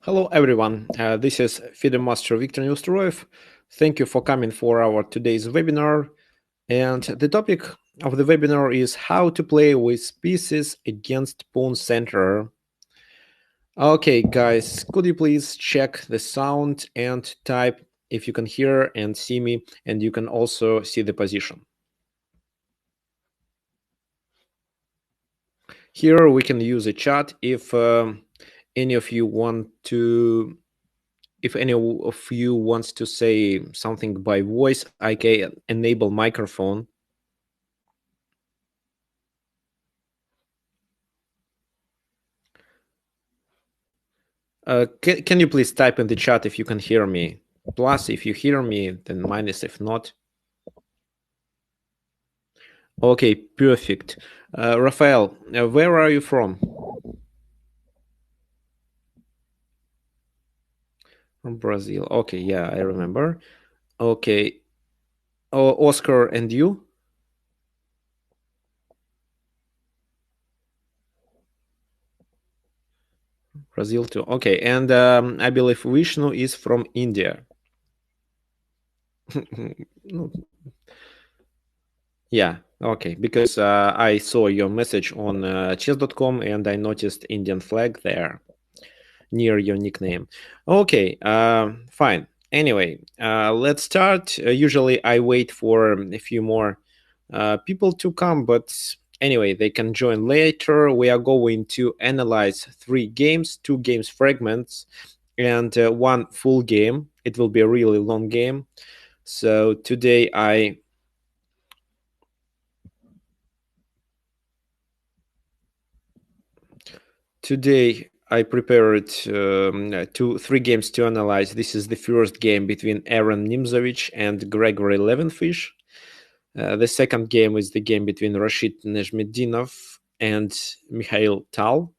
Hello, everyone. This is FIDE Master Viktor Neustroyev. Thank you for coming for our today's webinar. And the topic of the webinar is how to play with pieces against pawn center. Okay, guys, could you please check the sound and type if you can hear and see me, and you can also see the position. Here we can use a chat if any of you want to. If any of you wants to say something by voice, I can enable microphone. Can you please type in the chat if you can hear me? Plus, if you hear me, then minus if not. Okay, perfect. Rafael, where are you from? From Brazil. Okay, yeah, I remember. Okay. Oscar, and you? Brazil too. Okay, and I believe Vishnu is from India. No. Yeah, okay, because I saw your message on chess.com and I noticed Indian flag there near your nickname. Okay, fine. Anyway, let's start. Usually I wait for a few more people to come, but anyway, they can join later. We are going to analyze 3 games, 2 games fragments, and 1 full game. It will be a really long game. So today I prepared 3 games to analyze. This is the first game between Aaron Nimzovich and Gregory Levenfish. The second game is the game between Rashid Nejmedinov and Mikhail Tal.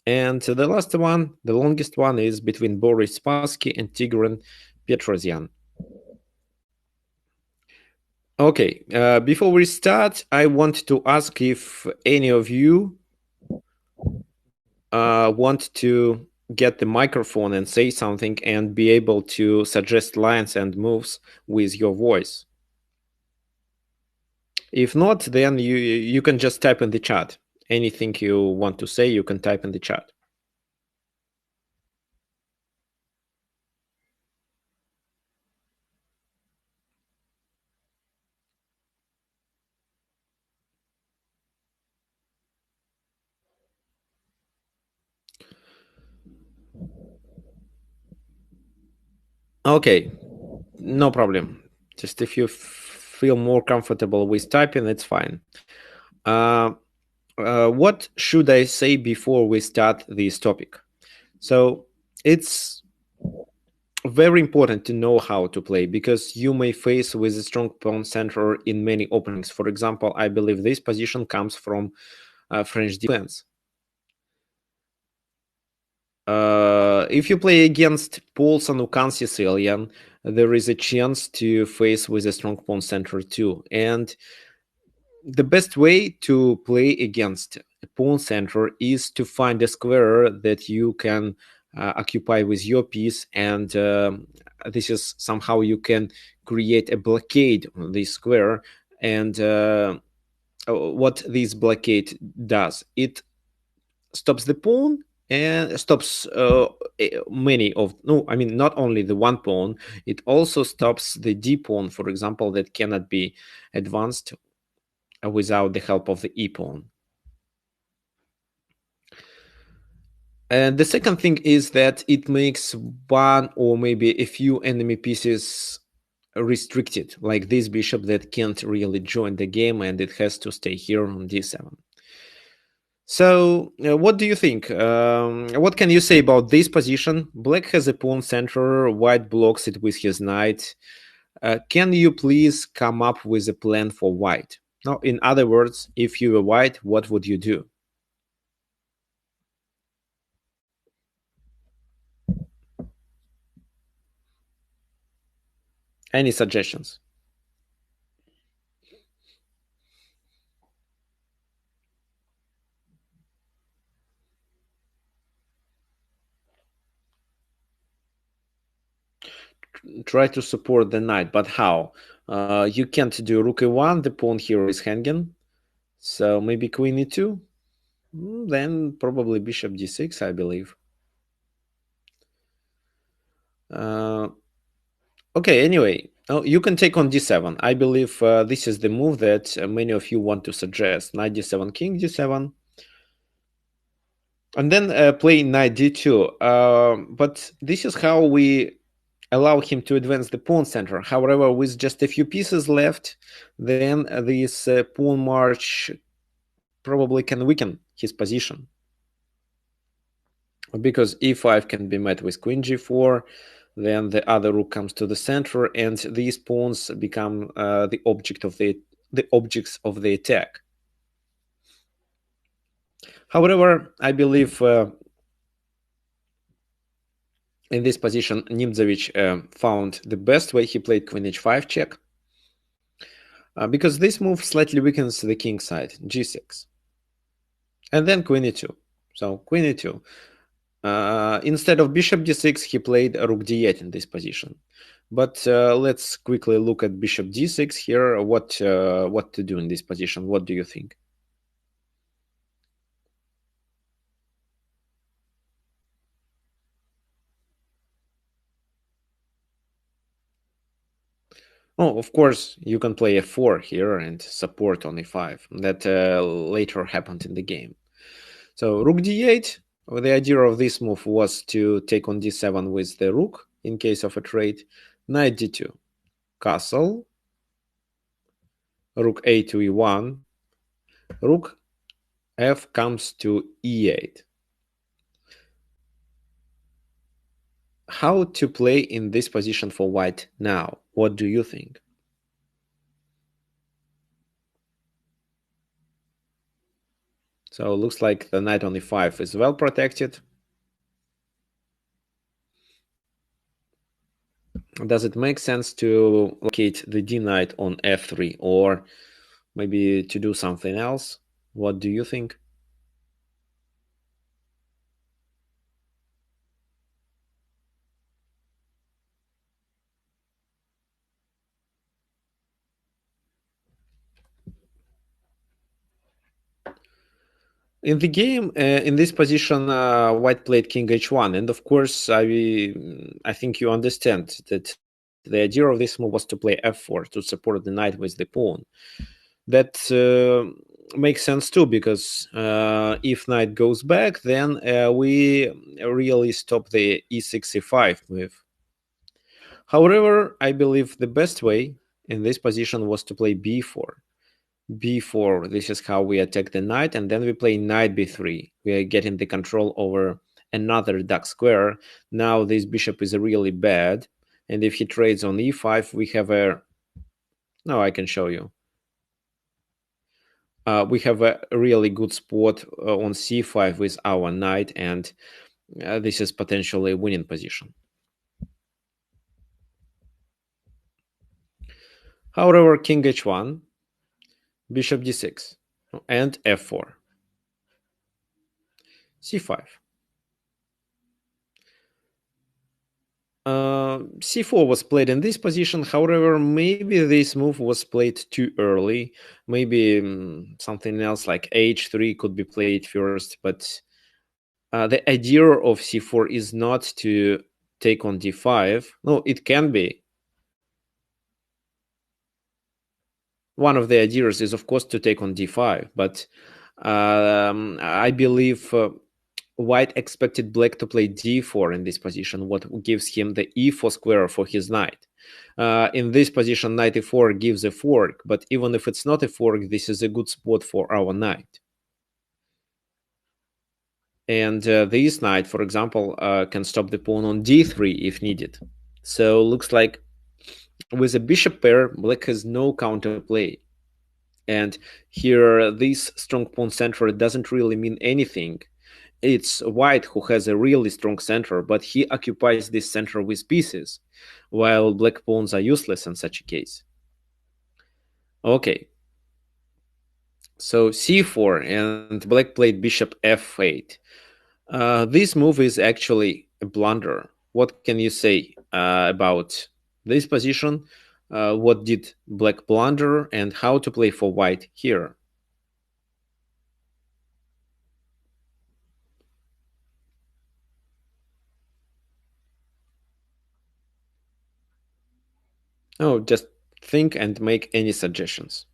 And the last one, the longest one, is between Boris Spassky and Tigran Petrosyan. Okay, before we start, I want to ask if any of you want to get the microphone and say something and be able to suggest lines and moves with your voice. If not, then you can just type in the chat. Anything you want to say, you can type in the chat. Okay, no problem. Just if you feel more comfortable with typing, it's fine. What should I say before we start this topic? So it's very important to know how to play because you may face with a strong pawn center in many openings. For example, I believe this position comes from French defense. If you play against Paul Sanukan Sicilian, there is a chance to face with a strong pawn center too. And the best way to play against a pawn center is to find a square that you can occupy with your piece, and this is somehow you can create a blockade on this square. And what this blockade does, it stops the pawn and stops many of no I mean not only the one pawn, it also stops the d pawn, for example, that cannot be advanced without the help of the e pawn. And the second thing is that it makes one or maybe a few enemy pieces restricted, like this bishop that can't really join the game and it has to stay here on d7. So, what do you think? What can you say about this position? Black has a pawn center, white blocks it with his knight. Can you please come up with a plan for white? Now, in other words, if you were white, what would you do? Any suggestions? try to support the knight, but how? You can't do rook e1, the pawn here is hanging, so maybe queen e2, then probably bishop d6, I believe. Okay, anyway, you can take on d7. I believe this is the move that many of you want to suggest. Knight d7, king d7, and then play knight d2. But this is how we allow him to advance the pawn center. However, with just a few pieces left, then this pawn march probably can weaken his position, because e5 can be met with queen g4, then the other rook comes to the center, and these pawns become the objects of the attack. However, I believe in this position, Nimzowitsch found the best way. He played queen h5 check, because this move slightly weakens the king side, g6, and then queen e2. So queen e2. Instead of bishop d6, he played rook d8 in this position. But let's quickly look at bishop d6 here. What to do in this position? What do you think? Oh, of course, you can play f4 here and support on e5. That later happened in the game. So rook d8. The idea of this move was to take on d7 with the rook in case of a trade. Knight d2, castle, rook a to e1, rook f comes to e8. How to play in this position for white now? What do you think? So it looks like the knight on e5 is well protected. Does it make sense to locate the d knight on f3, or maybe to do something else? What do you think? In the game, in this position, white played king h1, and of course, I think you understand that the idea of this move was to play f4 to support the knight with the pawn. That makes sense too, because if knight goes back, then we really stop the e6 e5 move. However, I believe the best way in this position was to play b4. b4, this is how we attack the knight, and then we play knight b3. We are getting the control over another dark square. Now this bishop is really bad, and if he trades on e5, we have a... No, I can show you. We have a really good spot on c5 with our knight, and this is potentially a winning position. However, king h1, bishop d6, and f4, c5. c4 was played in this position. However, maybe this move was played too early. Maybe something else like h3 could be played first. But the idea of c4 is not to take on d5. No, it can be. One of the ideas is, of course, to take on d5. But I believe... white expected black to play d4 in this position, what gives him the e4 square for his knight. In this position, knight e4 gives a fork, but even if it's not a fork, this is a good spot for our knight. And this knight, for example, can stop the pawn on d3 if needed. So looks like with a bishop pair, black has no counterplay. And here, this strong pawn center doesn't really mean anything. It's white who has a really strong center, but he occupies this center with pieces, while black pawns are useless in such a case. Okay. So c4, and black played bishop f8. This move is actually a blunder. What can you say about this position, what did black blunder, and how to play for white here. Oh, just think and make any suggestions.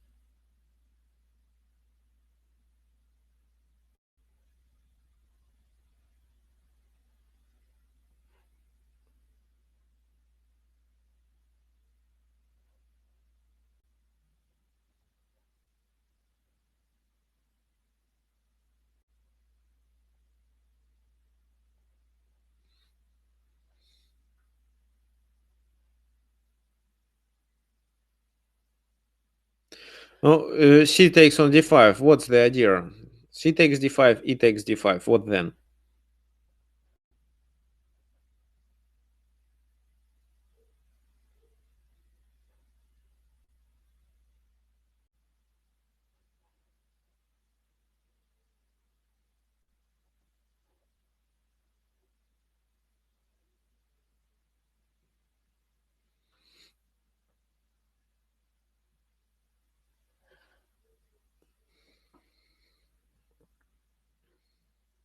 Oh, c takes on d5. What's the idea? C takes d5, e takes d5. What then?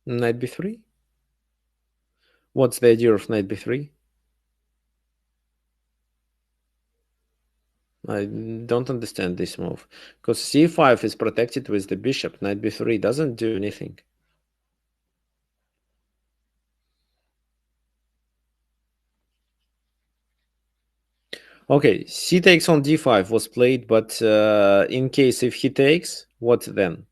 Knight b3? What's the idea of knight b3? I don't understand this move. Because c5 is protected with the bishop. Knight b3 doesn't do anything. Okay, c takes on d5 was played, but in case if he takes, what then?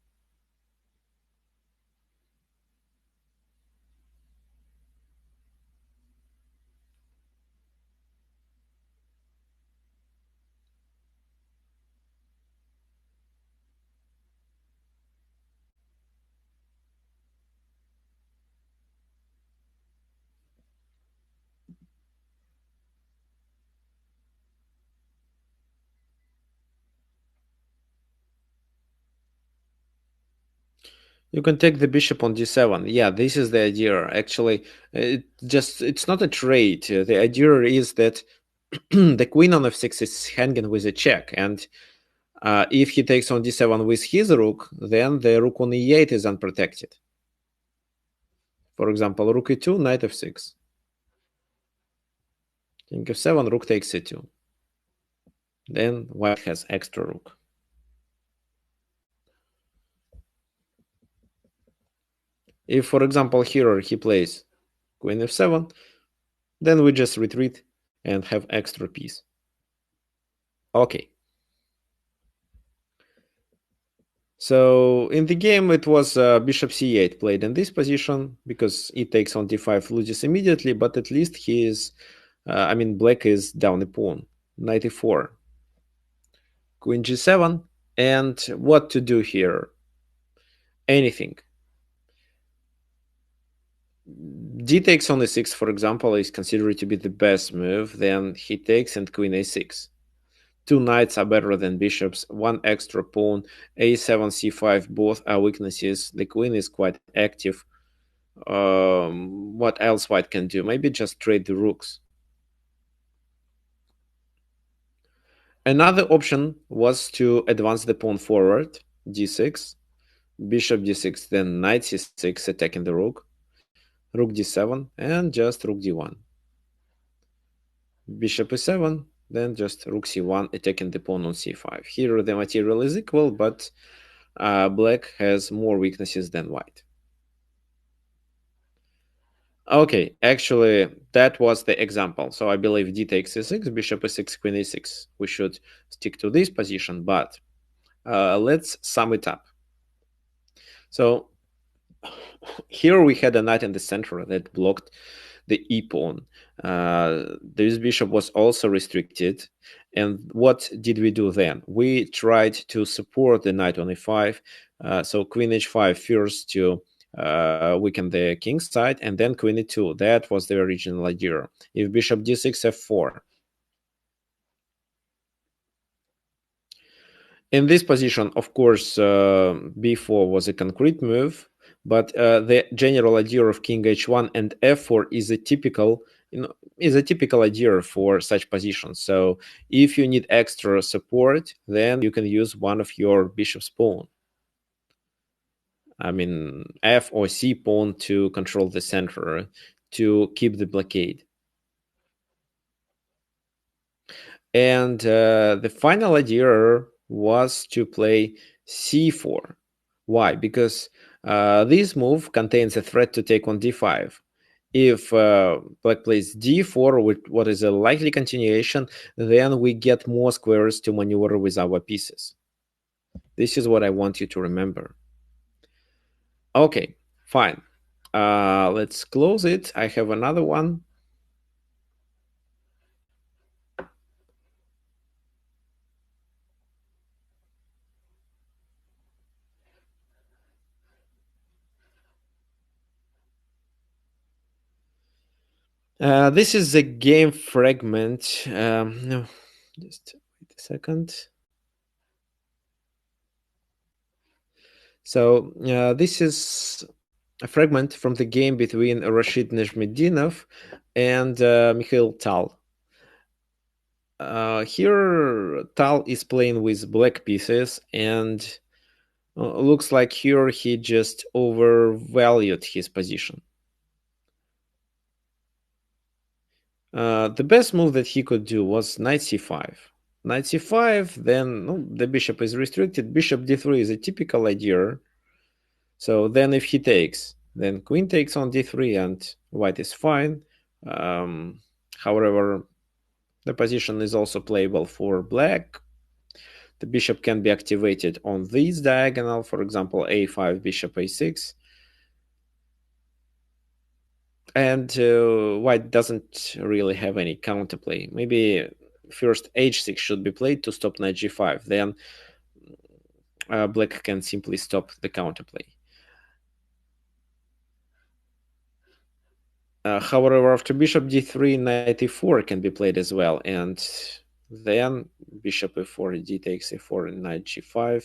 You can take the bishop on d7. Yeah, this is the idea. Actually, it's not a trade. The idea is that the queen on f6 is hanging with a check, and if he takes on d7 with his rook, then the rook on e8 is unprotected. For example, rook e2, knight f6. King f7, rook takes e2. Then white has extra rook. If, for example, here he plays queen f7, then we just retreat and have extra piece. Okay. So in the game, it was bishop c8 played in this position because e takes on d5 loses immediately, but at least he is, black is down a pawn. Knight e4, queen g7, and what to do here? Anything. D takes on e6, for example, is considered to be the best move. Then he takes and queen a6. Two knights are better than bishops, one extra pawn, a7, c5, both are weaknesses. The queen is quite active. What else white can do? Maybe just trade the rooks. Another option was to advance the pawn forward, d6, bishop d6, then knight c6, attacking the rook d7, and just rook d1. Bishop e7, then just rook c1, attacking the pawn on c5. Here the material is equal, but black has more weaknesses than white. Okay, actually, that was the example. So I believe d takes e6, bishop e6, queen e6. We should stick to this position, but let's sum it up. So here we had a knight in the center that blocked the e-pawn. This bishop was also restricted. And what did we do then? We tried to support the knight on e5. So queen h5 first to weaken the king's side, and then queen e2. That was the original idea. If bishop d6, f4. In this position, of course, b4 was a concrete move, but the general idea of king h1 and f4 is a typical is a typical idea for such positions. So if you need extra support, then you can use one of your bishop's pawn. I mean, F or C pawn to control the center to keep the blockade. And the final idea was to play c4. Why? Because this move contains a threat to take on d5. If black plays d4 with what is a likely continuation, then we get more squares to maneuver with our pieces. This is what I want you to remember. Okay, fine. Let's close it. I have another one. This is a game fragment. No, just wait a second. So this is a fragment from the game between Rashid Najmedinov and Mikhail Tal. Here, Tal is playing with black pieces, and looks like here he just overvalued his position. The best move that he could do was knight c5. Knight c5, then the bishop is restricted. Bishop d3 is a typical idea. So then if he takes, then queen takes on d3 and white is fine. However, the position is also playable for black. The bishop can be activated on this diagonal, for example, a5, bishop a6. And white doesn't really have any counterplay. Maybe first h6 should be played to stop knight g5. Then black can simply stop the counterplay. However, after bishop d3, knight e4 can be played as well, and then bishop e4, d takes e4, knight g5,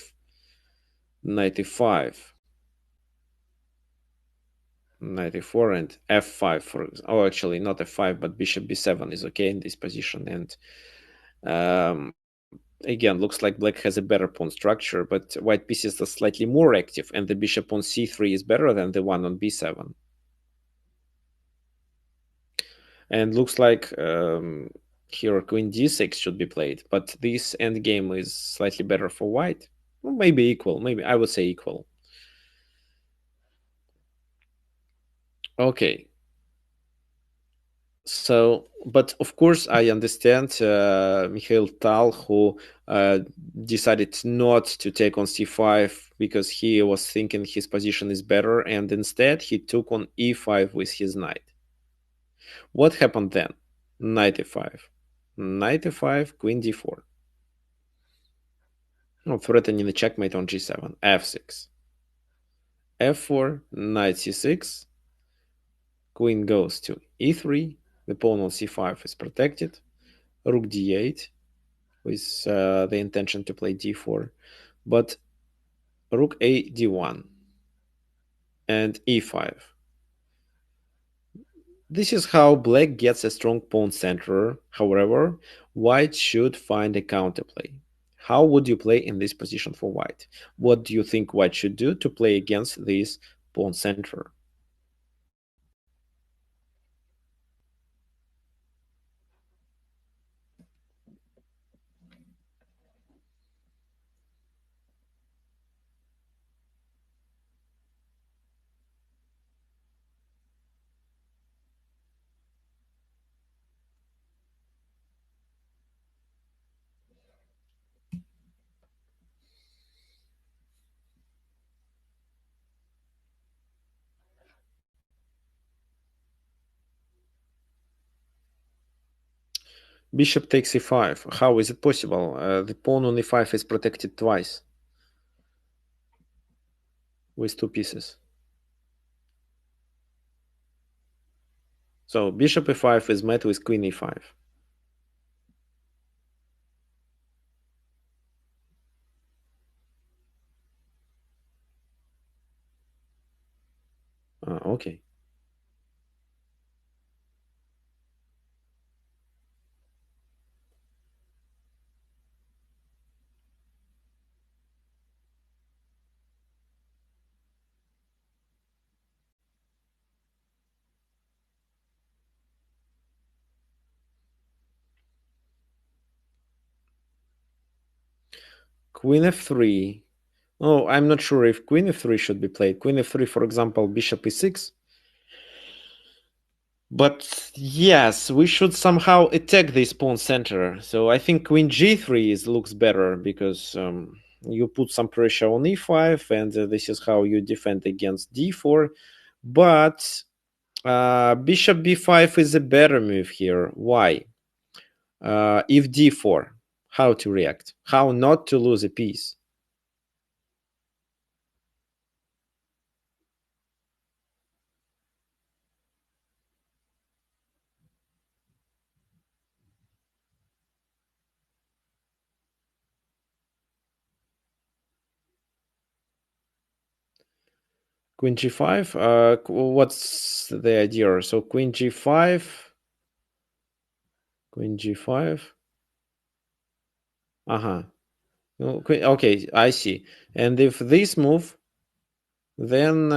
knight e5, knight e4, and f5. Actually, not f5, but bishop b7 is okay in this position. And again, looks like black has a better pawn structure, but white pieces are slightly more active, and the bishop on c3 is better than the one on b7. And looks like here queen d6 should be played, but this endgame is slightly better for white. Well, maybe equal. Maybe I would say equal. Okay. So, but of course, I understand Mikhail Tal, who decided not to take on c5 because he was thinking his position is better, and instead he took on e5 with his knight. What happened then? Knight e5. Knight e5, queen d4. Oh, threatening the checkmate on g7. f6. f4, knight c6. Queen goes to e3. The pawn on c5 is protected. Rook d8 with the intention to play d4. But rook a d1 and e5. This is how black gets a strong pawn center. However, white should find a counterplay. How would you play in this position for white? What do you think white should do to play against this pawn center? Bishop takes e5. How is it possible? The pawn on e5 is protected twice with two pieces. So bishop e5 is met with queen e5. Okay. queen f3. Oh, I'm not sure if queen f3 should be played. Queen f3, for example, bishop e6. But yes, we should somehow attack this pawn center. So I think queen g3 looks better because you put some pressure on e5, and this is how you defend against d4. But bishop b5 is a better move here. Why? If d4, how to react? How not to lose a piece? Queen g5. What's the idea? So queen g5, queen g5. Uh-huh. Okay, I see. And if this move, then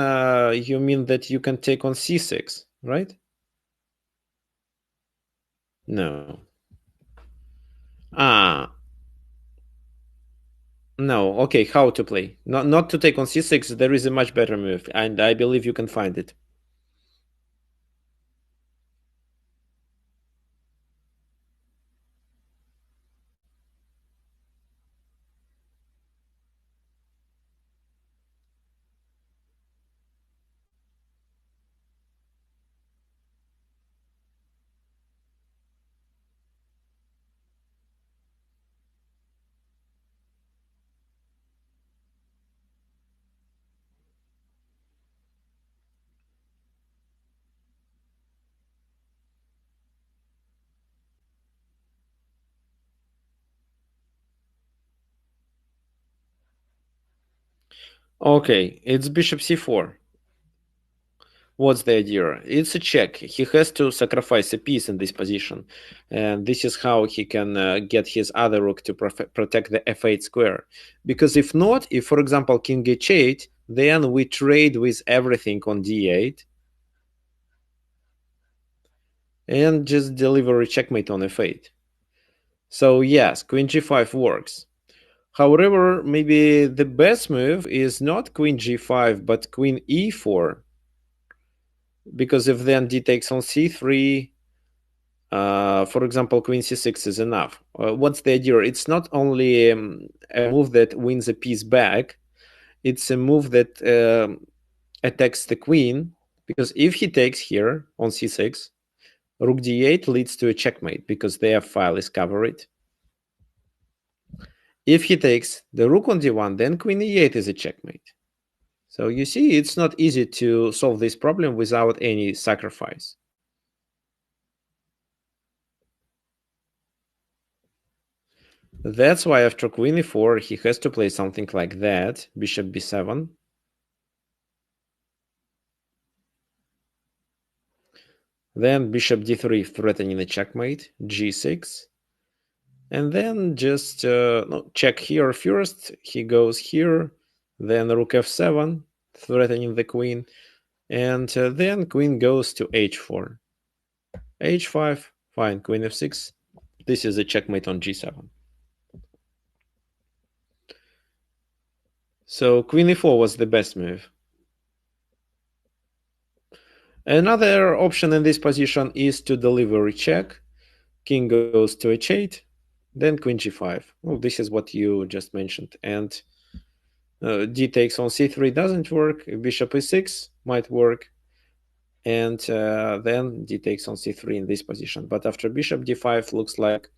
you mean that you can take on c6, right? No. Ah, no. Okay, how to play? Not to take on c6. There is a much better move, and I believe you can find it. Okay, it's bishop c4. What's the idea? It's a check. He has to sacrifice a piece in this position. And this is how he can get his other rook to protect the f8 square. Because if not, if, for example, king h8, then we trade with everything on d8 and just deliver a checkmate on f8. So yes, queen g5 works. However, maybe the best move is not queen g5, but queen e4. Because if then d takes on c3, for example, queen c6 is enough. What's the idea? It's not only a move that wins a piece back, it's a move that attacks the queen, because if he takes here on c6, rook d8 leads to a checkmate because their file is covered. If he takes the rook on d1, then queen e8 is a checkmate. So you see, it's not easy to solve this problem without any sacrifice. That's why after queen e4, he has to play something like that, bishop b7. Then bishop d3 threatening a checkmate, g6. And then just check here first. He goes here, then rook f7, threatening the queen. And then queen goes to h4. h5, fine, queen f6. This is a checkmate on g7. So queen e4 was the best move. Another option in this position is to deliver a check. King goes to h8, then queen g5. Oh, this is what you just mentioned. And d takes on c3 doesn't work. Bishop e6 might work. And then d takes on c3 in this position. But after bishop d5, looks like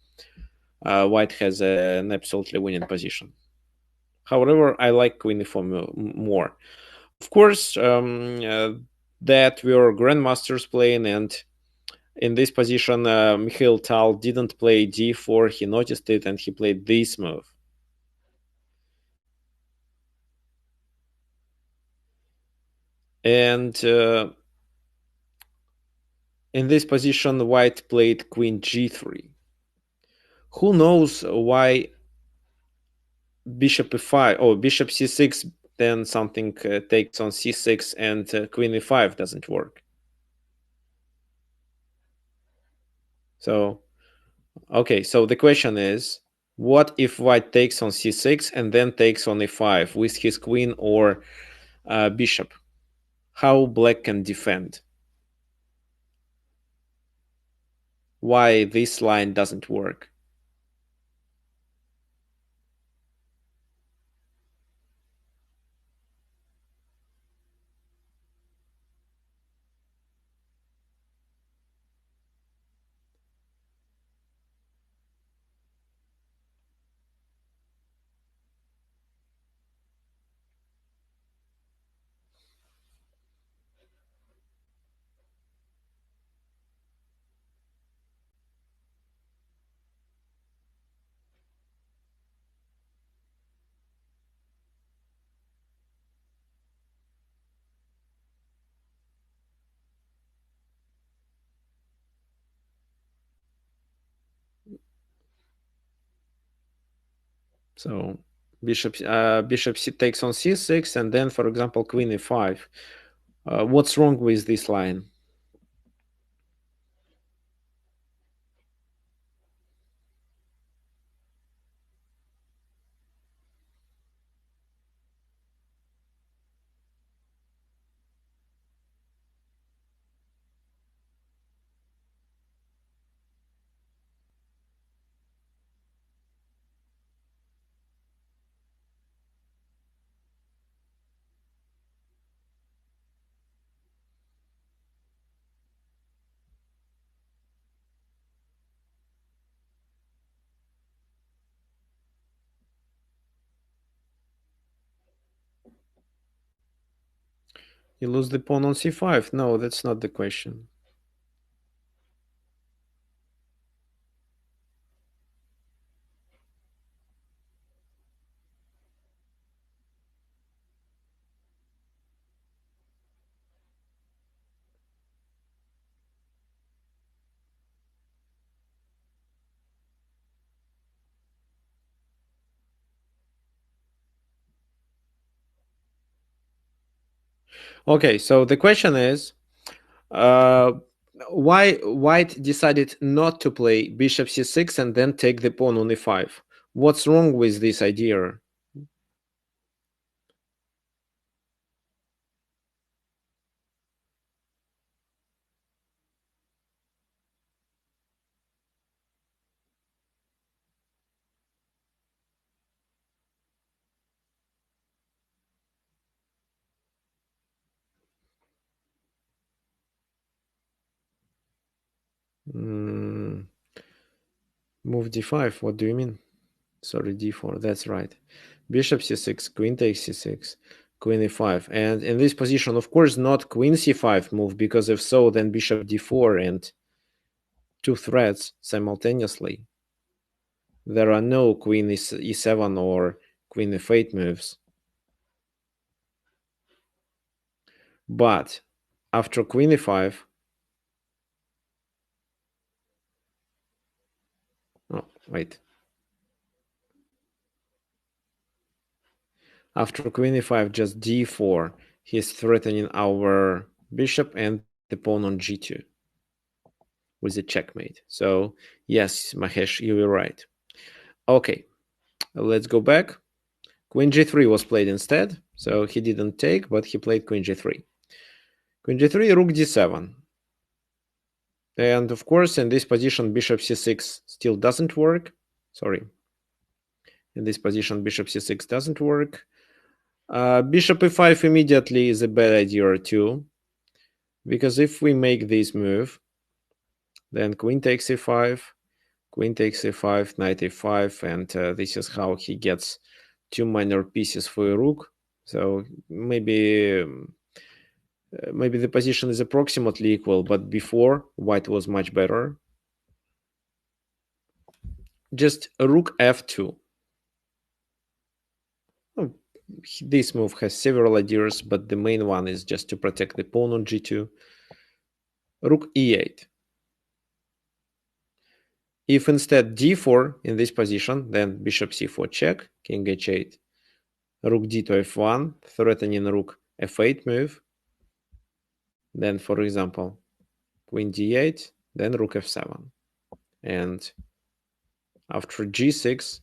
white has an absolutely winning position. However, I like queen e4 more. Of course, that we are grandmasters playing, and in this position, Mikhail Tal didn't play d4. He noticed it and he played this move. And in this position, white played queen g3. Who knows why bishop e5 or bishop c6, then something takes on c6 and queen e5 doesn't work. So, okay, so the question is, What if white takes on c6 and then takes on e5 with his queen or bishop? How black can defend? Why this line doesn't work? So bishop takes on c6 and then, for example, queen e5. What's wrong with this line? You lose the pawn on c5. No, that's not the question. Okay, so the question is, why white decided not to play bishop c6 and then take the pawn on e5? What's wrong with this idea? Move d5. What do you mean? Sorry, d4. That's right. Bishop c6, queen takes c6, queen e5. And in this position, of course, not queen c5 move, because if so, then bishop d4 and two threats simultaneously. There are no queen e7 or queen f8 moves. But after queen e5, oh, wait. After queen e5, just d4, he's threatening our bishop and the pawn on g2 with a checkmate. So yes, Mahesh, you were right. Okay, let's go back. Queen g3 was played instead, so he didn't take, but he played queen g3. Queen g3, rook d7. And of course, in this position, bishop c6 still doesn't work. Sorry. In this position, bishop c6 doesn't work. Bishop e5 immediately is a bad idea too, because if we make this move, then queen takes e5, queen takes e5, knight e5, and this is how he gets two minor pieces for a rook. So maybe the position is approximately equal, but before white was much better. Just rook f2. Oh, this move has several ideas, but the main one is just to protect the pawn on g2. Rook e8. If instead d4 in this position, then bishop c4 check, king h8, rook d to f1, threatening rook f8 move. Then, for example, queen d8, then rook f7. And after g6,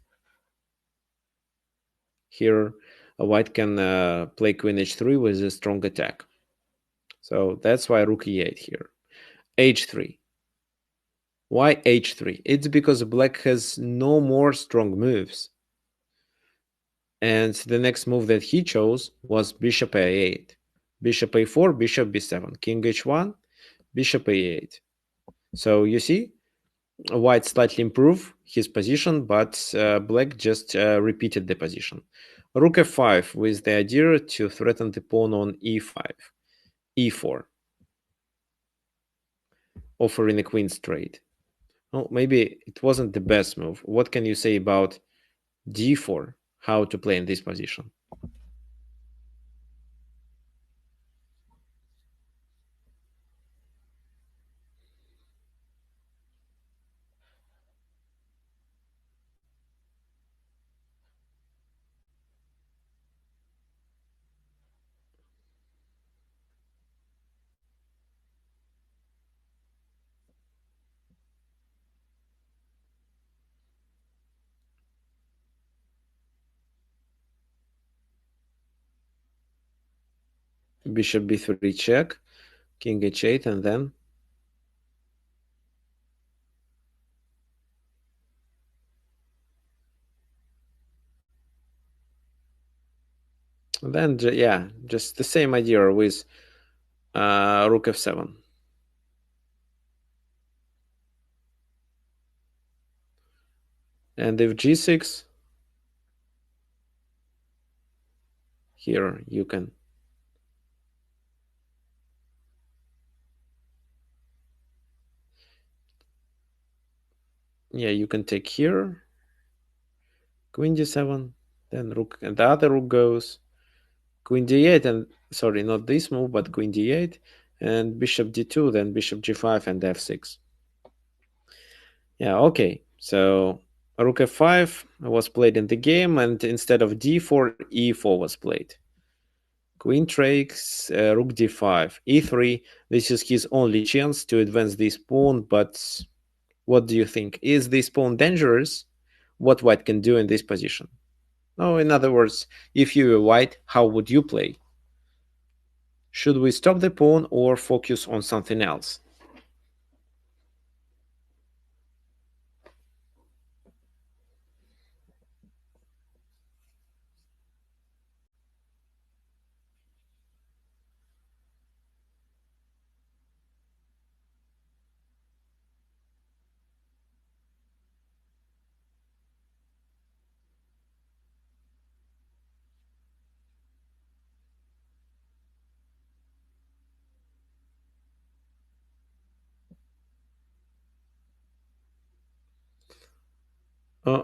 Here, white can play queen h3 with a strong attack. So that's why rook e8 here. h3. Why h3? It's because black has no more strong moves. And the next move that he chose was bishop a8. Bishop a4, bishop b7, king h1, bishop a8. So you see, white slightly improved his position, but black just repeated the position. Rook f5 with the idea to threaten the pawn on e5, e4, offering a queen straight. Oh, maybe it wasn't the best move. What can you say about d4? How to play in this position? Bishop b3 check, king h8, and then yeah, just the same idea with rook f7. And if g6, here you can you can take here, queen d7, then rook, and the other rook goes, queen d8, and sorry, not this move, but queen d8, and bishop d2, then bishop g5 and f6. Yeah, okay. So rook f5 was played in the game, and instead of d4, e4 was played. Queen takes, rook d5, e3. This is his only chance to advance this pawn, but what do you think? Is this pawn dangerous? What white can do in this position? No, in other words, if you were white, how would you play? Should we stop the pawn or focus on something else?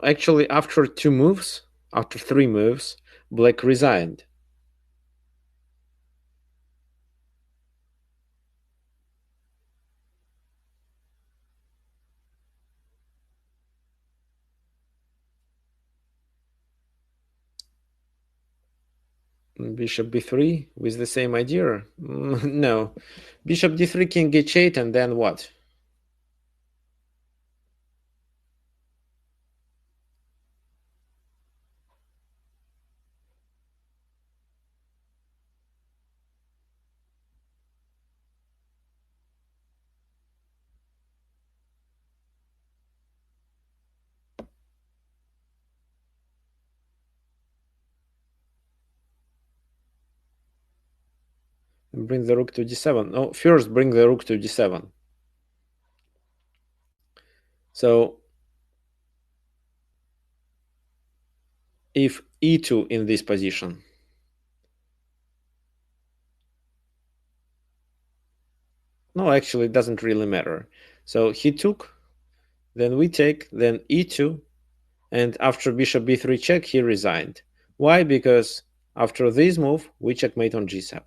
Actually, after three moves, black resigned. Bishop b3 with the same idea? No. Bishop d3, king h8, and then what? Bring the rook to d7. No, first bring the rook to d7. So if e2 in this position, no, actually it doesn't really matter. So he took, then we take, then e2, and after bishop b3 check, he resigned. Why? Because after this move, we checkmate on g7.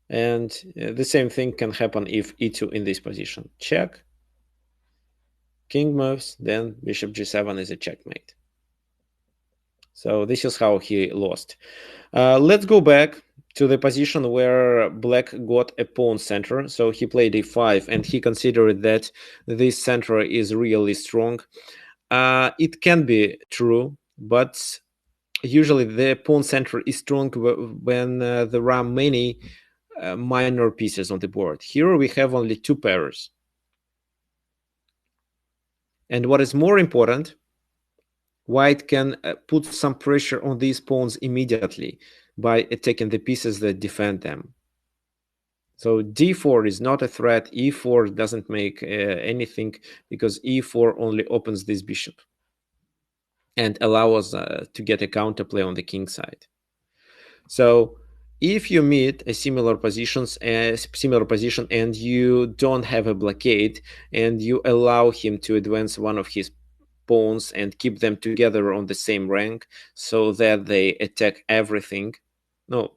And the same thing can happen if e2 in this position. Check, king moves, then bishop g7 is a checkmate. So this is how he lost. Let's go back to the position where black got a pawn center. So he played e5, and he considered that this center is really strong. It can be true. but usually the pawn center is strong when there are many minor pieces on the board. Here we have only two pairs. And what is more important, white can put some pressure on these pawns immediately by attacking the pieces that defend them. So d4 is not a threat. e4 doesn't make anything because e4 only opens this bishop and allows us to get a counterplay on the king side. So if you meet a similar position and you don't have a blockade and you allow him to advance one of his pawns and keep them together on the same rank so that they attack everything. No,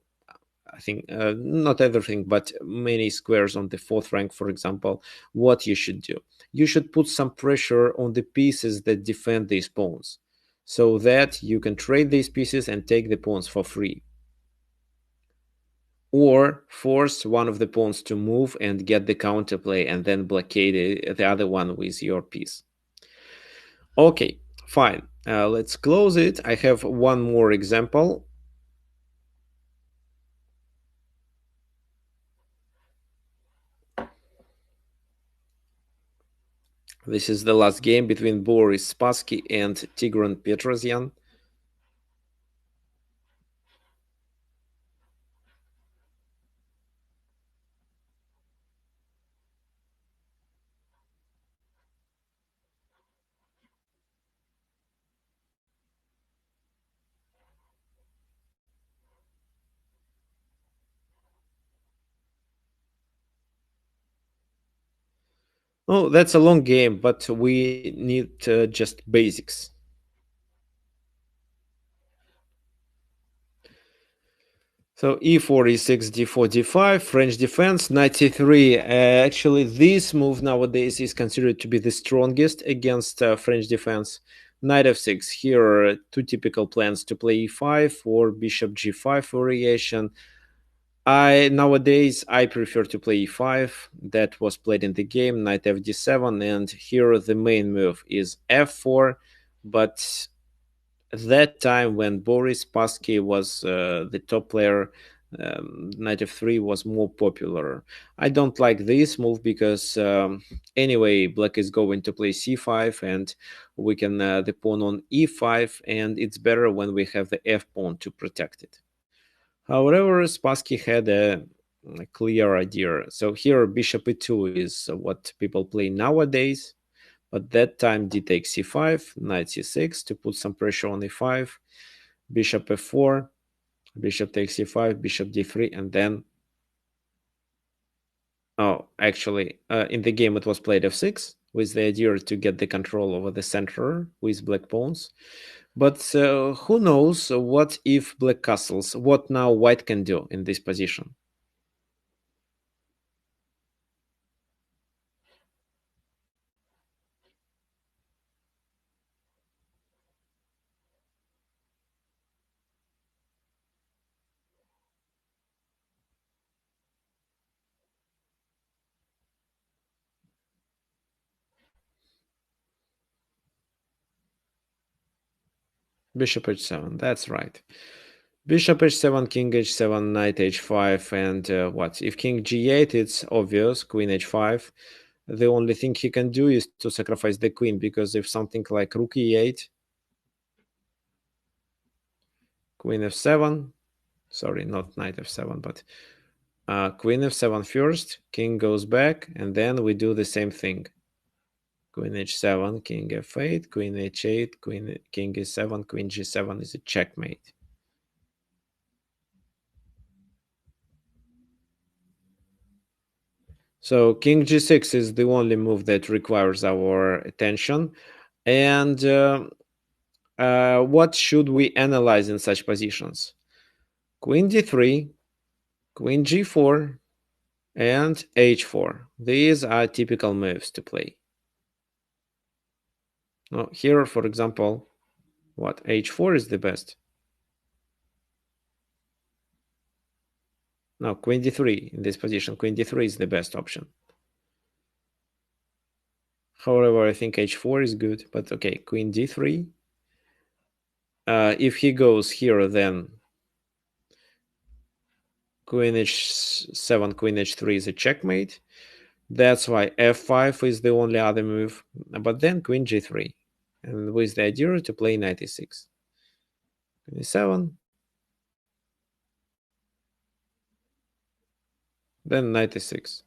I think not everything, but many squares on the fourth rank, for example. What you should do? You should put some pressure on the pieces that defend these pawns so that you can trade these pieces and take the pawns for free. Or force one of the pawns to move and get the counterplay and then blockade the other one with your piece. Okay, fine. Let's close it. I have one more example. This is the last game between Boris Spassky and Tigran Petrosyan. Oh, that's a long game, but we need just basics. So e4, e6, d4, d5, French defense, knight c3. Actually, this move nowadays is considered to be the strongest against French defense. Knight f6. Here are two typical plans to play e5 or bishop g5 variation. Nowadays I prefer to play e5. That was played in the game, knight fd7, and here the main move is f4. But at that time when Boris Spassky was the top player, knight f3 was more popular. I don't like this move because anyway black is going to play c5 and we can the pawn on e5, and it's better when we have the f pawn to protect it. However, Spassky had a clear idea. So here bishop e2 is what people play nowadays. But that time d takes c5, knight c6 to put some pressure on e5, bishop f4, bishop takes c5, bishop d3, and then actually in the game it was played f6 with the idea to get the control over the center with black pawns. But who knows what if black castles, what now white can do in this position. Bishop h7, that's right. Bishop h7, king h7, knight h5, and what? If king g8, it's obvious, queen h5. The only thing he can do is to sacrifice the queen, because if something like rook e8, queen f7, sorry, not knight f7, but queen f7 first, king goes back, and then we do the same thing. Queen h7, king f8, queen h8, king e7, queen g7 is a checkmate. So king g6 is the only move that requires our attention. And what should we analyze in such positions? Queen d3, queen g4, and h4. These are typical moves to play. Now, here, for example, what? h4 is the best. Now, queen d3 in this position, queen d3 is the best option. However, I think h4 is good, but okay, queen d3. If he goes here, then queen h7, queen h3 is a checkmate. That's why f5 is the only other move. But then queen g3, and with the idea to play knight e6. Queen e7, then knight e6.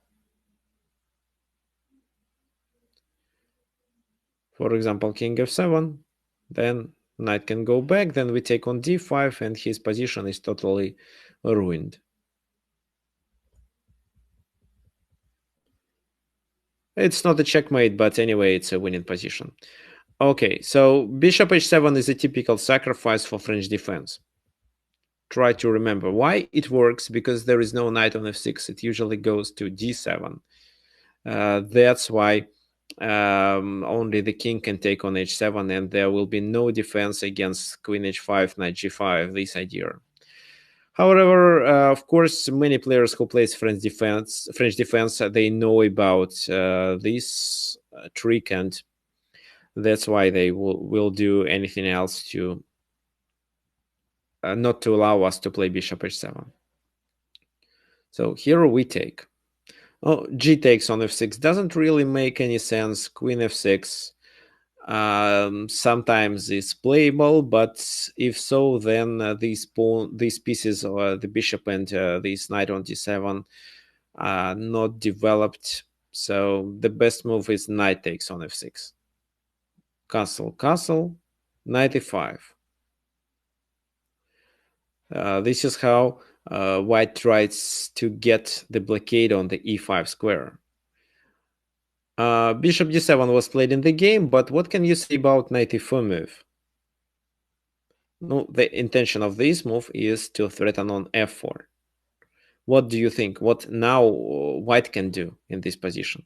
For example, king f7, then knight can go back, then we take on d5, and his position is totally ruined. It's not a checkmate, but anyway, it's a winning position. Okay, so bishop h7 is a typical sacrifice for French defense. Try to remember why it works, because there is no knight on f6. It usually goes to d7. That's why only the king can take on h7, and there will be no defense against queen h5, knight g5, this idea. However, of course, many players who plays French defense, they know about this trick, and that's why they will do anything else to not to allow us to play bishop h7. So here we take. Oh, g takes on f6 doesn't really make any sense. Queen f6 sometimes is playable, but if so, then these pieces, the bishop and this knight on d7, are not developed. So the best move is knight takes on f6. Castle, castle, knight e5. This is how white tries to get the blockade on the e5 square. Bishop d7 was played in the game, but what can you say about knight e4 move? No, the intention of this move is to threaten on f4. What do you think? What now white can do in this position?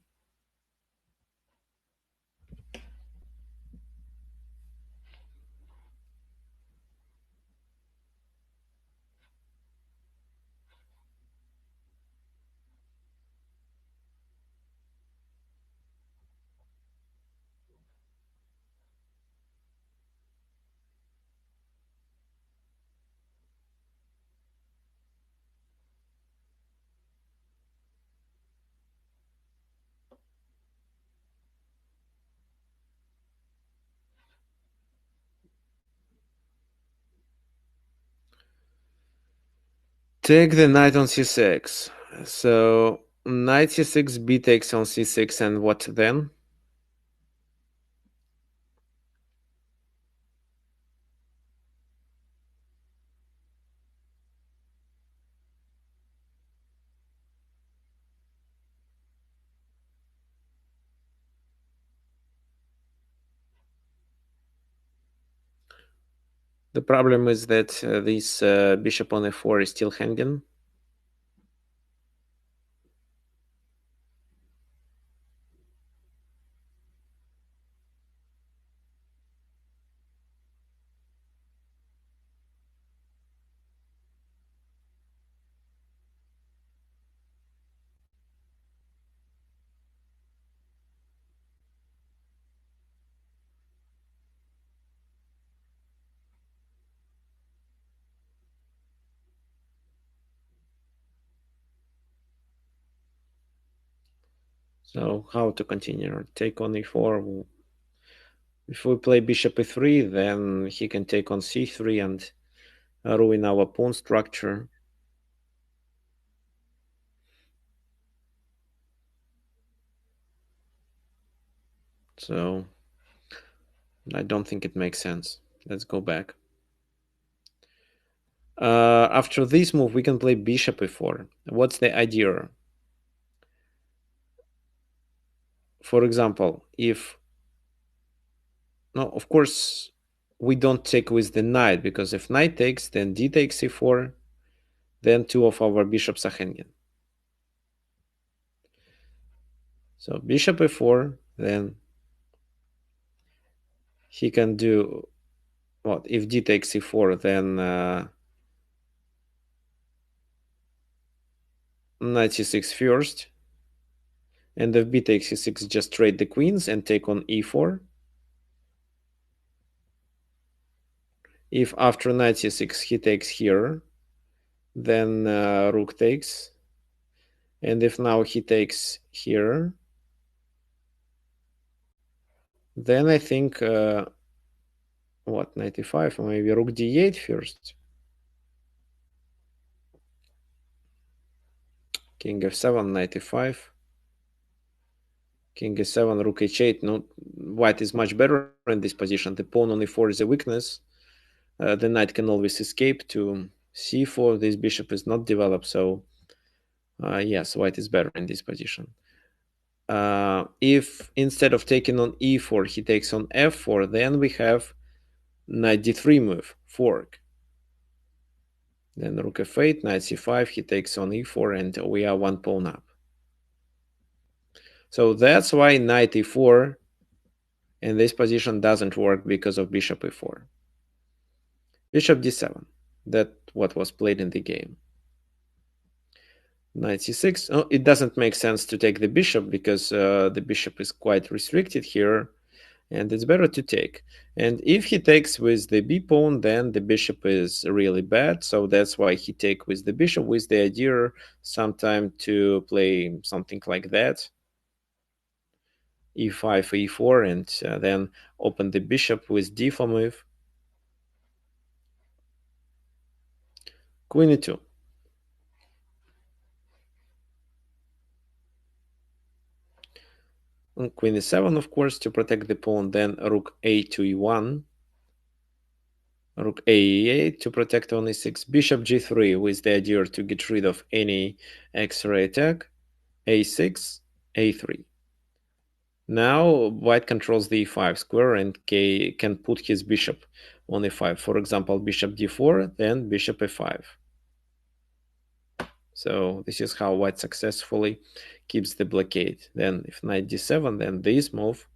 Take the knight on c6. So knight c6, b takes on c6, and what then? The problem is that this bishop on f4 is still hanging. So how to continue? Take on e4. If we play bishop e3, then he can take on c3 and ruin our pawn structure. So I don't think it makes sense. Let's go back. After this move, we can play bishop e4. What's the idea? For example, if... No, of course, we don't take with the knight, because if knight takes, then d takes e4, then two of our bishops are hanging. So bishop e4, then he can do what? If d takes e4, then knight c6 first, and if b takes e6, just trade the queens and take on e4. If after knight c6 he takes here, then rook takes. And if now he takes here, then I think, what, 95? Maybe rook d8 first. King f7, 95. King e7, rook h8. No, white is much better in this position. The pawn on e4 is a weakness. The knight can always escape to c4. This bishop is not developed, so yes, white is better in this position. If instead of taking on e4, he takes on f4, then we have knight d3 move, fork. Then rook f8, knight c5, he takes on e4, and we are one pawn up. So that's why knight e4 in this position doesn't work, because of bishop e4. Bishop d7, that's what was played in the game. Knight c6, oh, it doesn't make sense to take the bishop, because the bishop is quite restricted here, and it's better to take. And if he takes with the b pawn, then the bishop is really bad, so that's why he take with the bishop, with the idea sometime to play something like that, e5, e4, and then open the bishop with d4 move. Queen e2. And queen e7, of course, to protect the pawn, then rook a to e1. Rook a8 to protect on e6. Bishop g3 with the idea to get rid of any X-ray attack. a6, a3. Now white controls the e5 square and can put his bishop on e5. For example, bishop d4, then bishop e5. So this is how white successfully keeps the blockade. Then if knight d7, then this move,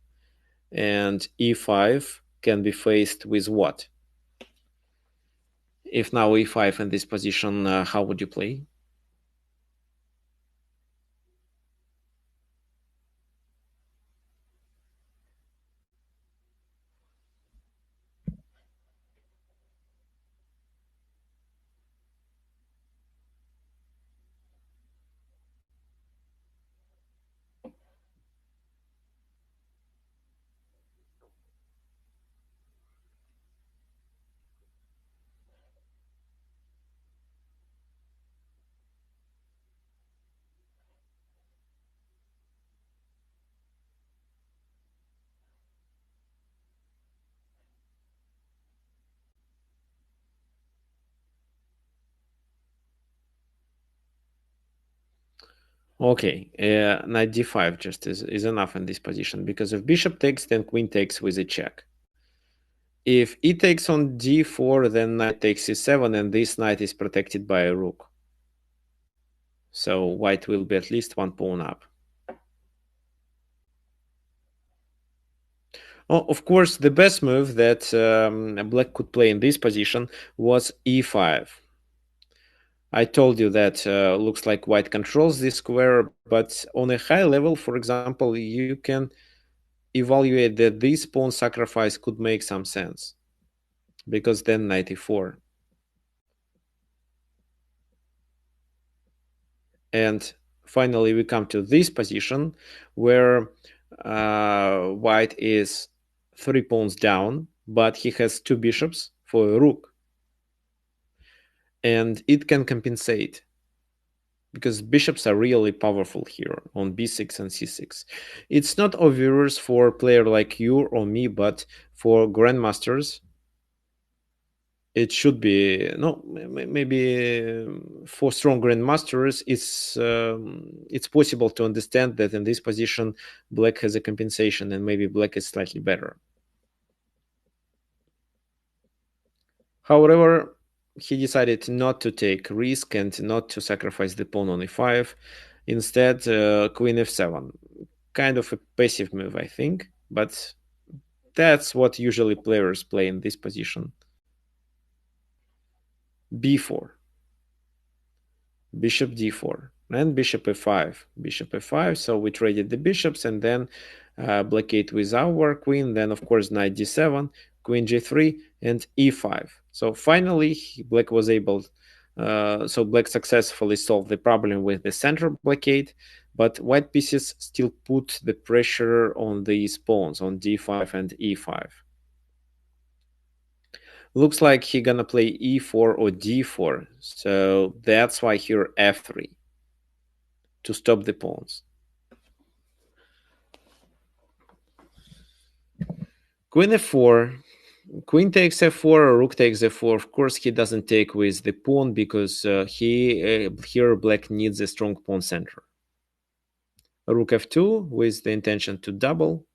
and e5 can be faced with what? If now e5 in this position, how would you play? Okay, knight d5 just is enough in this position, because if bishop takes, then queen takes with a check. If e takes on d4, then knight takes e7, and this knight is protected by a rook. So white will be at least one pawn up. Oh, of course, the best move that black could play in this position was e5. I told you that looks like white controls this square, but on a high level, for example, you can evaluate that this pawn sacrifice could make some sense, because then knight e4. And finally, we come to this position where white is 3 pawns down, but he has 2 bishops for a rook. And it can compensate, because bishops are really powerful here on b6 and c6. It's not obvious for a player like you or me, but for grandmasters, it should be, no, maybe for strong grandmasters, it's possible to understand that in this position, black has a compensation and maybe black is slightly better. However, he decided not to take risk and not to sacrifice the pawn on e5. Instead, queen f7. Kind of a passive move, I think, but that's what usually players play in this position. b4. Bishop d4. And bishop f5. Bishop f5, so we traded the bishops and then blockade with our queen. Then, of course, knight d7. queen g3, and e5. So finally, black was able. So black successfully solved the problem with the center blockade, but white pieces still put the pressure on these pawns on d5 and e5. Looks like he gonna play e4 or d4, so that's why here f3 to stop the pawns. Queen f4, queen takes f4, rook takes f4. Of course, he doesn't take with the pawn because here black needs a strong pawn center. Rook f2 with the intention to double,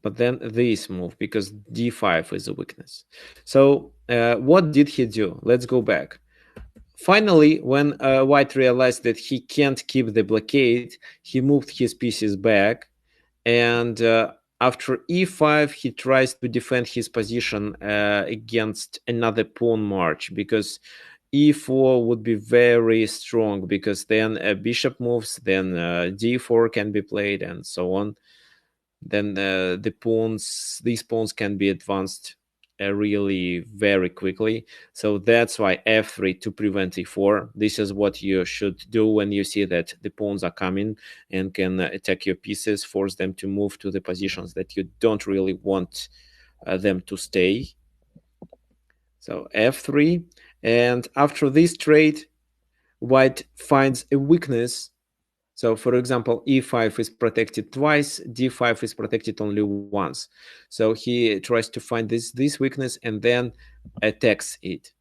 but then this move because d5 is a weakness. So what did he do? Let's go back. Finally, when white realized that he can't keep the blockade, he moved his pieces back, and after e5 he tries to defend his position against another pawn march, because e4 would be very strong, because then a bishop moves, then d4 can be played, and so on. Then these pawns can be advanced really very quickly. So that's why f3 to prevent e4. This is what you should do when you see that the pawns are coming and can attack your pieces, force them to move to the positions that you don't really want them to stay. So f3, and after this trade, white finds a weakness. So, for example, e5 is protected twice, d5 is protected only once. So he tries to find this weakness and then attacks it.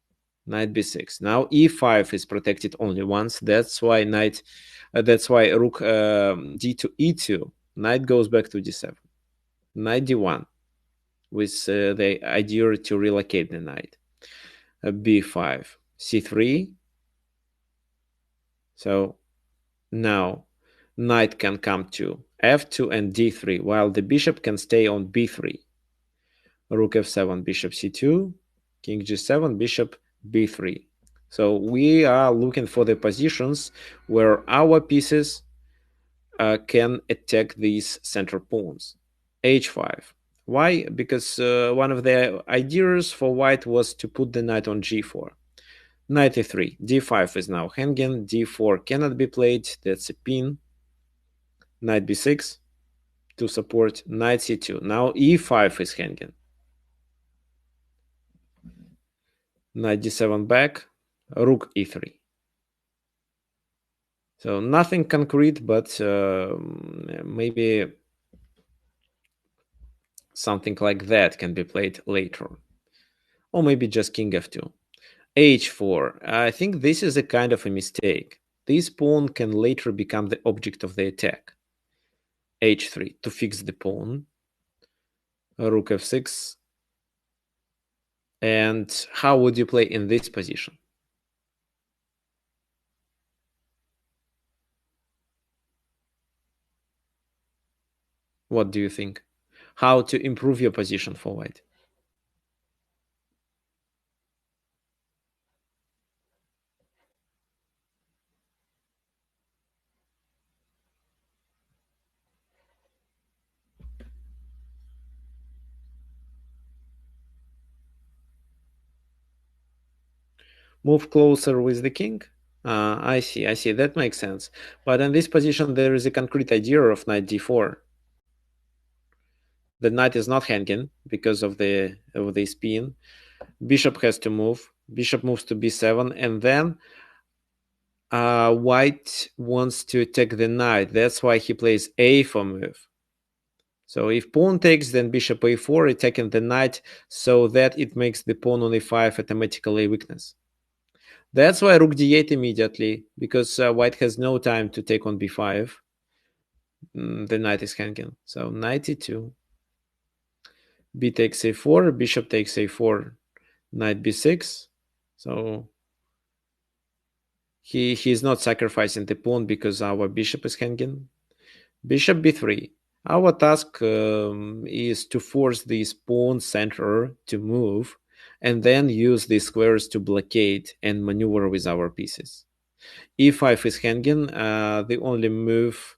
Knight b6. Now e5 is protected only once. That's why rook d to e2. Knight goes back to d7. Knight d1 with the idea to relocate the knight. b5, c3. So now knight can come to f2 and d3, while the bishop can stay on b3. Rook f7, bishop c2, king g7, bishop b3. So we are looking for the positions where our pieces can attack these center pawns. h5. Why? Because one of the ideas for white was to put the knight on g4. Knight e3, d5 is now hanging, d4 cannot be played, that's a pin. Knight b6 to support knight c2. Now e5 is hanging. Knight d7 back, rook e3. So nothing concrete, but maybe something like that can be played later. Or maybe just king f2. h4. I think this is a kind of a mistake. This pawn can later become the object of the attack. h3 to fix the pawn. Rook f6. And how would you play in this position? What do you think? How to improve your position for white? Move closer with the king? I see. That makes sense. But in this position, there is a concrete idea of knight d4. The knight is not hanging because of the spin. Bishop has to move. Bishop moves to b7, and then white wants to attack the knight. That's why he plays a4 move. So if pawn takes, then bishop a4, attacking the knight, so that it makes the pawn on a5 automatically a weakness. That's why rook d8 immediately, because white has no time to take on b5. The knight is hanging. So knight e2. B takes a4, bishop takes a4, knight b6. So he is not sacrificing the pawn because our bishop is hanging. Bishop b3. Our task is to force this pawn center to move, and then use these squares to blockade and maneuver with our pieces. e5 is hanging. The only move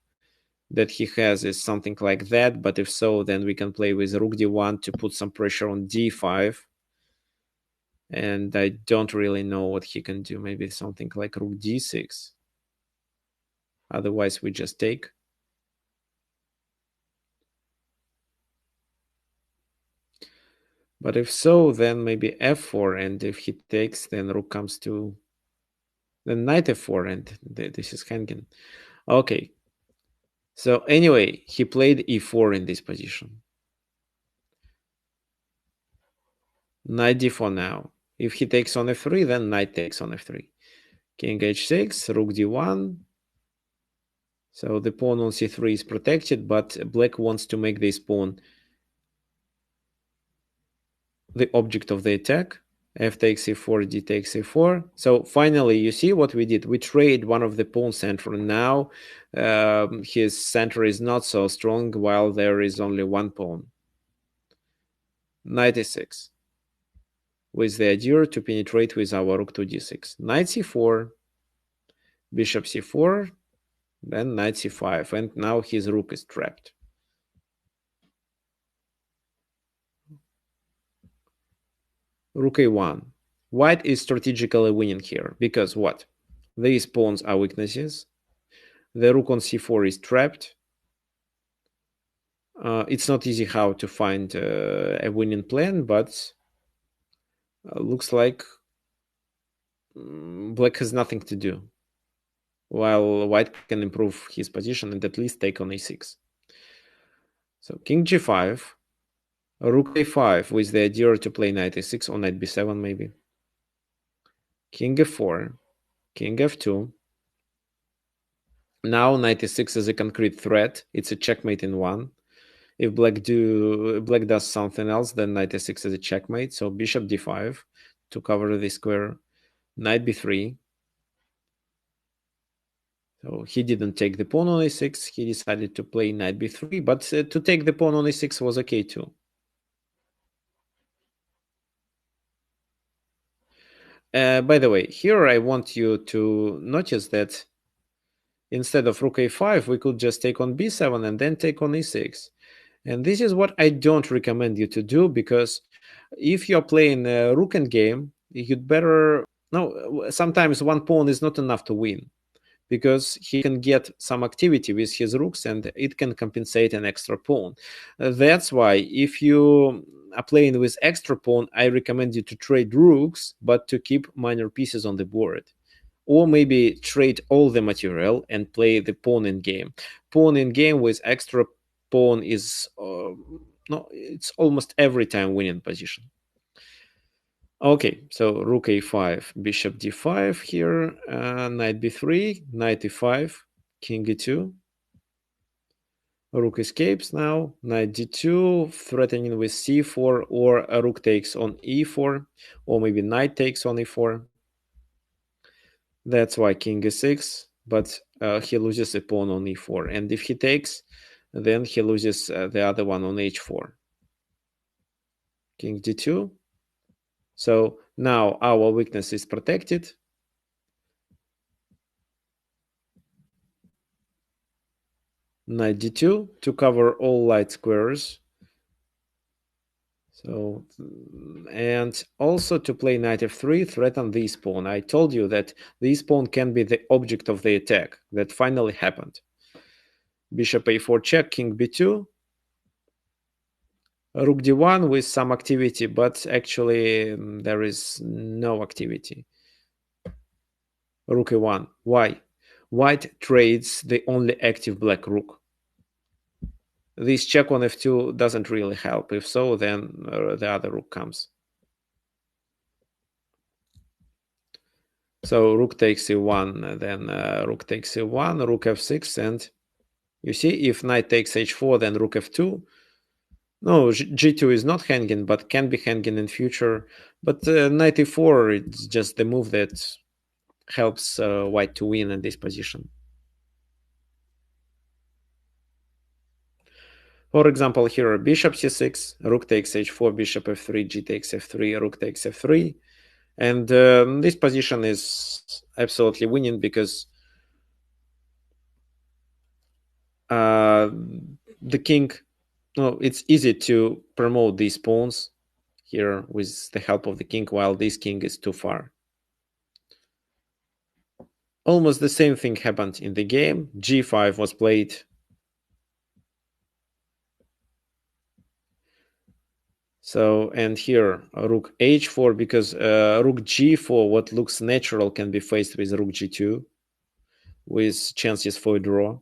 that he has is something like that, but if so, then we can play with rook d1 to put some pressure on d5. And I don't really know what he can do. Maybe something like rook d6. Otherwise, we just take. But if so, then maybe f4, and if he takes, then rook comes to, then knight f4, and this is hanging. Okay. So anyway, he played e4 in this position. Knight d4 now. If he takes on f3, then knight takes on f3. King h6, rook d1. So the pawn on c3 is protected, but black wants to make this pawn the object of the attack. F takes e4, d takes e4. So finally, you see what we did? We trade one of the pawn center. Now his center is not so strong while there is only one pawn. Knight e6. With the idea to penetrate with our rook to d6. Knight c4, bishop c4, then knight c5. And now his rook is trapped. Rook a1. White is strategically winning here because what? These pawns are weaknesses. The rook on c4 is trapped. It's not easy how to find a winning plan, but looks like black has nothing to do, while white can improve his position and at least take on a6. So king g5, rook a5 with the idea to play knight a6 or knight b7 maybe. King f4, king f2. Now knight e6 is a concrete threat. It's a checkmate in one. If black does something else, then knight e6 is a checkmate. So bishop d5 to cover the square. Knight b3. So he didn't take the pawn on a6. He decided to play knight b3, but to take the pawn on a6 was okay too. By the way, here I want you to notice that instead of rook a5, we could just take on b7 and then take on e6. And this is what I don't recommend you to do, because if you're playing a rook endgame, you'd better... No, sometimes one pawn is not enough to win, because he can get some activity with his rooks and it can compensate an extra pawn. That's why if you are playing with extra pawn, I recommend you to trade rooks, but to keep minor pieces on the board. Or maybe trade all the material and play the pawn in game. Pawn in game with extra pawn is no, it's almost every time winning position. Okay, so rook a5, bishop d5 here, knight b3, knight e5, king e2. Rook escapes now, knight d2, threatening with c4, or a rook takes on e4, or maybe knight takes on e4. That's why king e6, but he loses a pawn on e4. And if he takes, then he loses the other one on h4. King d2. So now our weakness is protected. Knight d2 to cover all light squares. So, and also to play knight f3, threaten this pawn. I told you that this pawn can be the object of the attack. That finally happened. Bishop a4 check, king b2. Rook d1 with some activity, but actually there is no activity. Rook a1. Why? White trades the only active black rook. This check on f2 doesn't really help. If so, then the other rook comes. So rook takes e1, then rook takes e1, rook f6, and you see, if knight takes h4, then rook f2. No, g2 is not hanging, but can be hanging in future. But knight e4, it's just the move that helps white to win in this position. For example, here bishop c6, rook takes h4, bishop f3, g takes f3, rook takes f3. And this position is absolutely winning because uh, the king. No, it's easy to promote these pawns here with the help of the king, while this king is too far. Almost the same thing happened in the game. G5 was played. So, and here rook h4, because rook g4, what looks natural, can be faced with rook g2 with chances for a draw.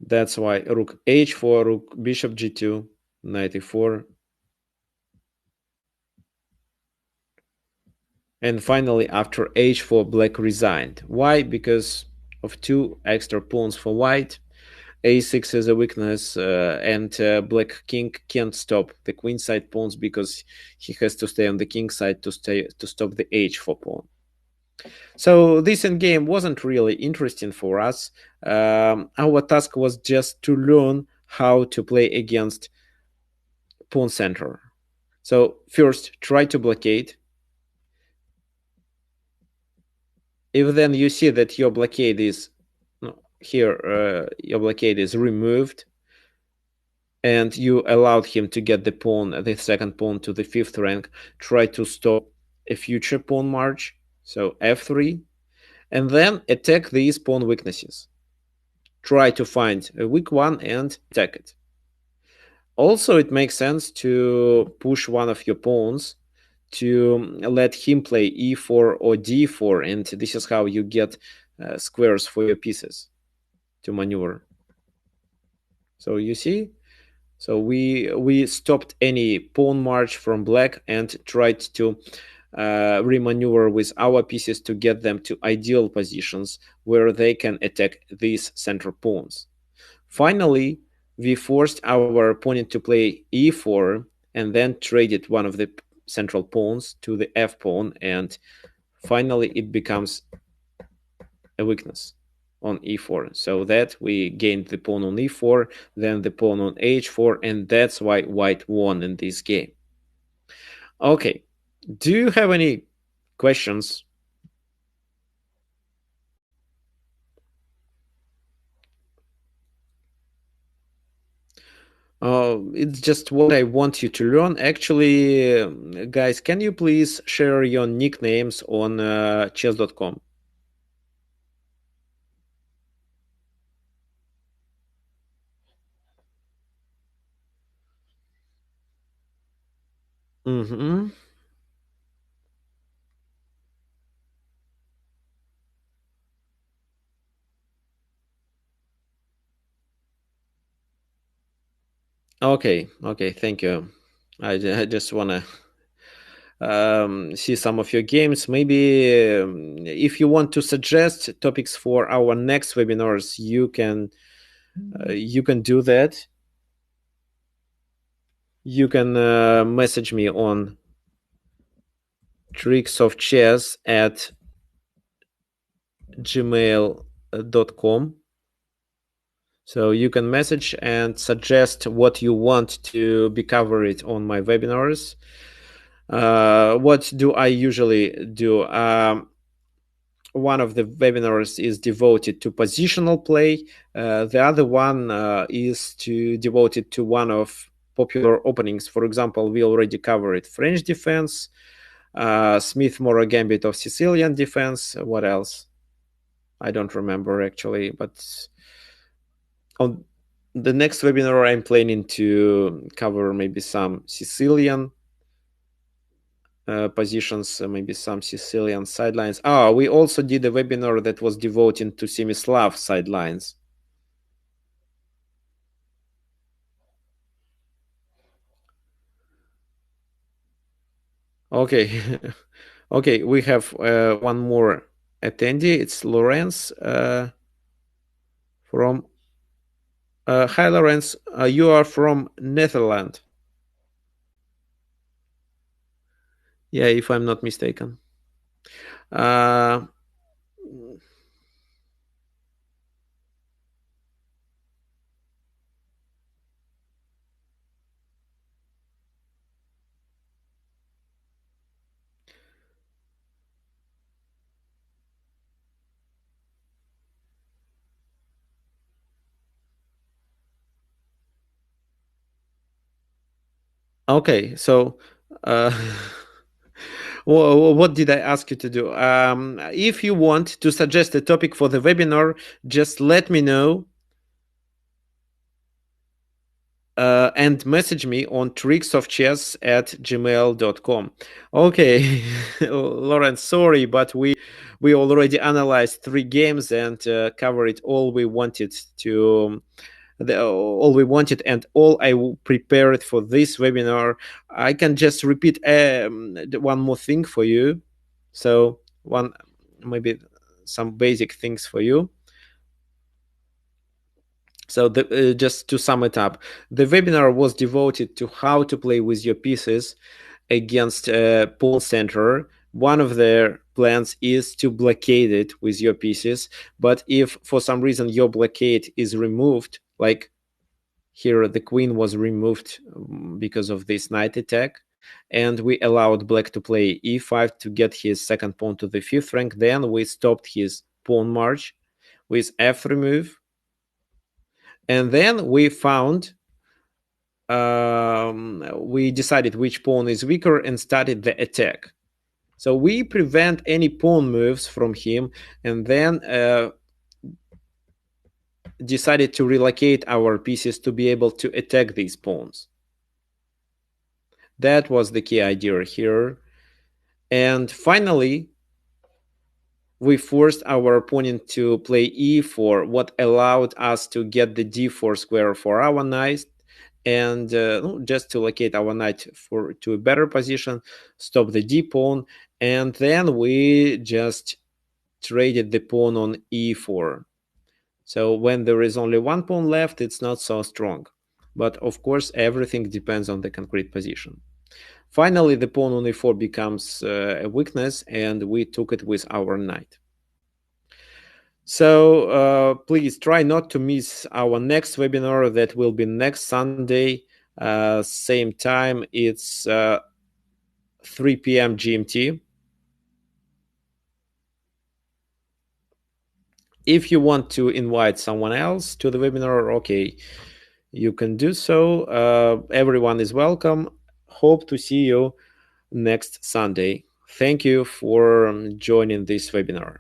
That's why rook h4, rook bishop g2, knight e4. And finally, after h4, black resigned. Why? Because of two extra pawns for white. A6 is a weakness, and black king can't stop the queenside pawns because he has to stay on the king side to stop the h4 pawn. So this endgame wasn't really interesting for us. Our task was just to learn how to play against pawn center. So first, try to blockade. If then you see that your blockade is here, your blockade is removed, and you allowed him to get the second pawn to the fifth rank, try to stop a future pawn march. So f3, and then attack these pawn weaknesses. Try to find a weak one and attack it. Also, it makes sense to push one of your pawns to let him play e4 or d4, and this is how you get squares for your pieces to maneuver. So you see, so we stopped any pawn march from black and tried to remaneuver with our pieces to get them to ideal positions where they can attack these center pawns. Finally, we forced our opponent to play e4 and then traded one of the central pawns to the f pawn, and finally it becomes a weakness on e4, so that we gained the pawn on e4, then the pawn on h4, and that's why white won in this game. Okay, do you have any questions? It's just what I want you to learn. Actually, guys, can you please share your nicknames on chess.com? Mm-hmm. Okay, thank you. I just want to see some of your games. Maybe if you want to suggest topics for our next webinars, you can do that. You can message me on tricksofchess at gmail.com. So you can message and suggest what you want to be covered on my webinars. What do I usually do? One of the webinars is devoted to positional play. The other one is devoted to one of popular openings. For example, we already covered French defense, Smith-Morrow Gambit of Sicilian defense. What else? I don't remember actually, but on the next webinar, I'm planning to cover maybe some Sicilian positions, maybe some Sicilian sidelines. We also did a webinar that was devoted to Semislav sidelines. Okay, okay, we have one more attendee. It's Lawrence from. Hi, Lawrence. You are from Netherlands. Yeah, if I'm not mistaken. Uh, Okay, so uh, what did I ask you to do? If you want to suggest a topic for the webinar, just let me know and message me on tricksofchess@gmail.com. Okay, Lawrence, sorry, but we already analyzed 3 games and covered all we wanted to. All we wanted and all prepared for this webinar. I can just repeat one more thing for you. So one maybe some basic things for you. So just to sum it up, the webinar was devoted to how to play with your pieces against Pawn Center. One of their plans is to blockade it with your pieces. But if for some reason your blockade is removed, like here the queen was removed because of this knight attack, and we allowed black to play e5 to get his second pawn to the 5th rank, then we stopped his pawn march with f3 move. And then we found we decided which pawn is weaker and started the attack. So we prevent any pawn moves from him, and then decided to relocate our pieces to be able to attack these pawns. That was the key idea here. And finally, we forced our opponent to play e4, what allowed us to get the d4 square for our knight, and just to locate our knight to a better position, stop the d pawn, and then we just traded the pawn on e4. So when there is only one pawn left, it's not so strong. But of course, everything depends on the concrete position. Finally, the pawn on e4 becomes a weakness, and we took it with our knight. So please try not to miss our next webinar that will be next Sunday, same time. It's 3 p.m. GMT. If you want to invite someone else to the webinar, okay, you can do so. Everyone is welcome. Hope to see you next Sunday. Thank you for joining this webinar.